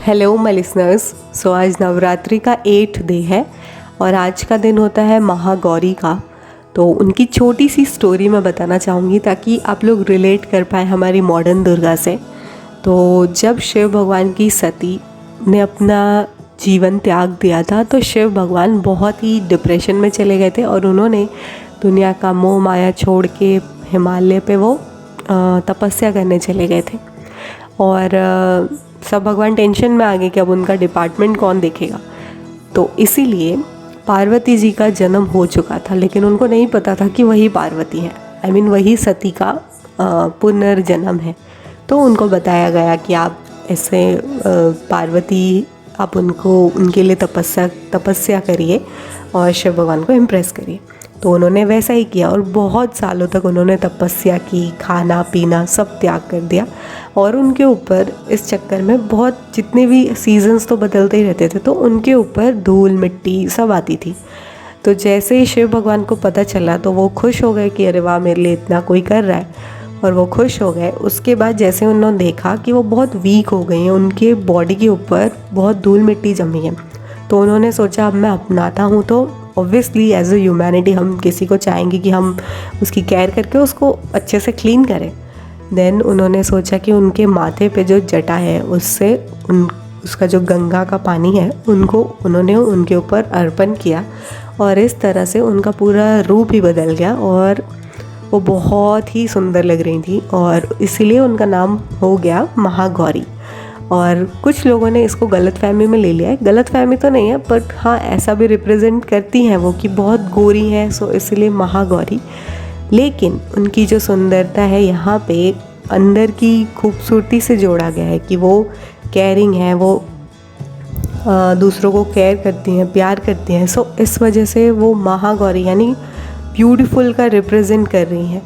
Hello my listeners. सो आज नवरात्रि का 8th day है और आज का दिन होता है महागौरी का। तो उनकी छोटी सी स्टोरी मैं बताना चाहूँगी ताकि आप लोग रिलेट कर पाए हमारी मॉडर्न दुर्गा से। तो जब शिव भगवान की सती ने अपना जीवन त्याग दिया था तो शिव भगवान बहुत ही डिप्रेशन में चले गए थे और उन्होंने दुनिया का मोह माया छोड़ के हिमालय पे वो तपस्या करने चले गए थे। और सब भगवान टेंशन में आ गए कि अब उनका डिपार्टमेंट कौन देखेगा। तो इसीलिए पार्वती जी का जन्म हो चुका था, लेकिन उनको नहीं पता था कि वही पार्वती है, वही सती का पुनर्जन्म है। तो उनको बताया गया कि आप ऐसे पार्वती, आप उनके लिए तपस्या करिए और शिव भगवान को इम्प्रेस करिए। तो उन्होंने वैसा ही किया और बहुत सालों तक उन्होंने तपस्या की, खाना पीना सब त्याग कर दिया। और उनके ऊपर इस चक्कर में बहुत, जितने भी सीजन्स तो बदलते ही रहते थे, तो उनके ऊपर धूल मिट्टी सब आती थी। तो जैसे ही शिव भगवान को पता चला तो वो खुश हो गए कि अरे वाह, मेरे लिए इतना कोई कर रहा है, और वो खुश हो गए। उसके बाद जैसे उन्होंने देखा कि वो बहुत वीक हो गई हैं, उनके बॉडी के ऊपर बहुत धूल मिट्टी जमी है, तो उन्होंने सोचा अब मैं अपनाता हूँ। तो ऑब्वियसली एज ए ह्यूमैनिटी हम किसी को चाहेंगे कि हम उसकी केयर करके उसको अच्छे से क्लीन करें। देन उन्होंने सोचा कि उनके माथे पे जो जटा है उससे उसका जो गंगा का पानी है उन्होंने उनके ऊपर अर्पण किया, और इस तरह से उनका पूरा रूप ही बदल गया और वो बहुत ही सुंदर लग रही थी, और इसीलिए उनका नाम हो गया महागौरी। और कुछ लोगों ने इसको गलतफहमी में ले लिया है, गलतफहमी तो नहीं है बट हाँ, ऐसा भी रिप्रेजेंट करती हैं वो कि बहुत गोरी हैं, सो इसलिए महागौरी। लेकिन उनकी जो सुंदरता है यहाँ पे अंदर की खूबसूरती से जोड़ा गया है कि वो केयरिंग है, वो दूसरों को केयर करती हैं, प्यार करती हैं। सो इस वजह से वो महागौरी यानी ब्यूटीफुल का रिप्रेजेंट कर रही हैं।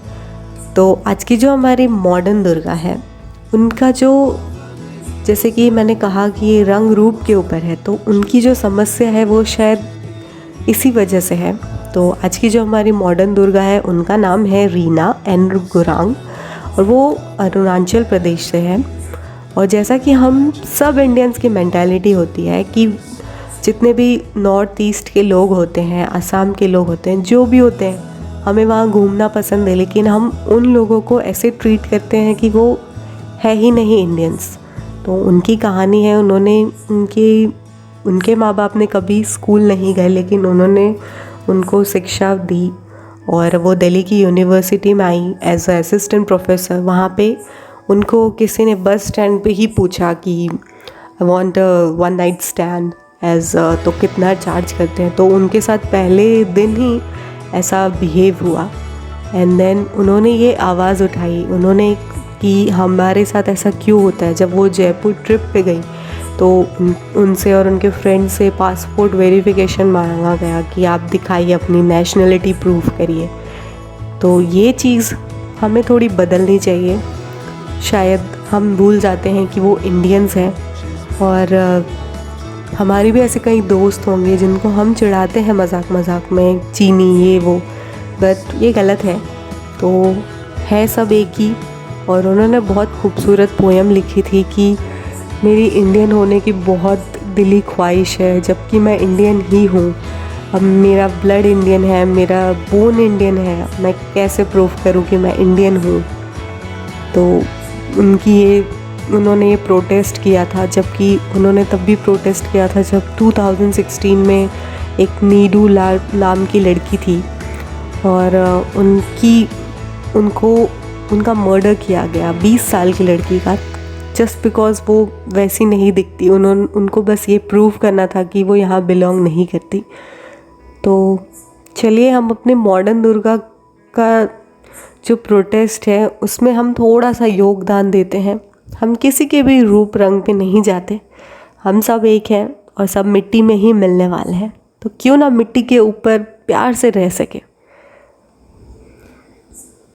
तो आज की जो हमारी मॉडर्न दुर्गा है, उनका जो, जैसे कि मैंने कहा कि ये रंग रूप के ऊपर है, तो उनकी जो समस्या है वो शायद इसी वजह से है। तो आज की जो हमारी मॉडर्न दुर्गा है उनका नाम है रीना एन गुरांग, और वो अरुणाचल प्रदेश से है। और जैसा कि हम सब इंडियंस की मेंटालिटी होती है कि जितने भी नॉर्थ ईस्ट के लोग होते हैं, असम के लोग होते हैं, जो भी होते हैं, हमें वहाँ घूमना पसंद है, लेकिन हम उन लोगों को ऐसे ट्रीट करते हैं कि वो है ही नहीं इंडियंस। तो उनकी कहानी है, उनके माँ बाप ने कभी स्कूल नहीं गए, लेकिन उन्होंने उनको शिक्षा दी और वो दिल्ली की यूनिवर्सिटी में I as a assistant professor. वहाँ पे उनको किसी ने बस स्टैंड पे ही पूछा कि I want one night stand age, तो कितना चार्ज करते हैं। तो उनके साथ पहले दिन ही ऐसा बिहेव हुआ, एंड देन उन्होंने ये आवाज़ उठाई उन्होंने कि हमारे साथ ऐसा क्यों होता है। जब वो जयपुर ट्रिप पे गई तो उनसे और उनके फ्रेंड से पासपोर्ट वेरिफिकेशन मांगा गया कि आप दिखाइए, अपनी नेशनलिटी प्रूव करिए। तो ये चीज़ हमें थोड़ी बदलनी चाहिए। शायद हम भूल जाते हैं कि वो इंडियंस हैं, और हमारे भी ऐसे कई दोस्त होंगे जिनको हम चिढ़ाते हैं मजाक मजाक में, चीनी ये वो, बट ये गलत है। तो है सब एक ही। और उन्होंने बहुत खूबसूरत पोएम लिखी थी कि मेरी इंडियन होने की बहुत दिली ख्वाहिश है, जबकि मैं इंडियन ही हूँ। अब मेरा ब्लड इंडियन है, मेरा बोन इंडियन है, मैं कैसे प्रूव करूँ कि मैं इंडियन हूँ। तो उन्होंने ये प्रोटेस्ट किया था, जबकि उन्होंने तब भी प्रोटेस्ट किया था जब 2016 में एक नीडू नाम की लड़की थी और उनका मर्डर किया गया, 20 साल की लड़की का, जस्ट बिकॉज वो वैसी नहीं दिखती। उनको बस ये प्रूव करना था कि वो यहाँ बिलोंग नहीं करती। तो चलिए हम अपने मॉडर्न दुर्गा का जो प्रोटेस्ट है उसमें हम थोड़ा सा योगदान देते हैं। हम किसी के भी रूप रंग पे नहीं जाते, हम सब एक हैं और सब मिट्टी में ही मिलने वाले हैं। तो क्यों ना मिट्टी के ऊपर प्यार से रह सके।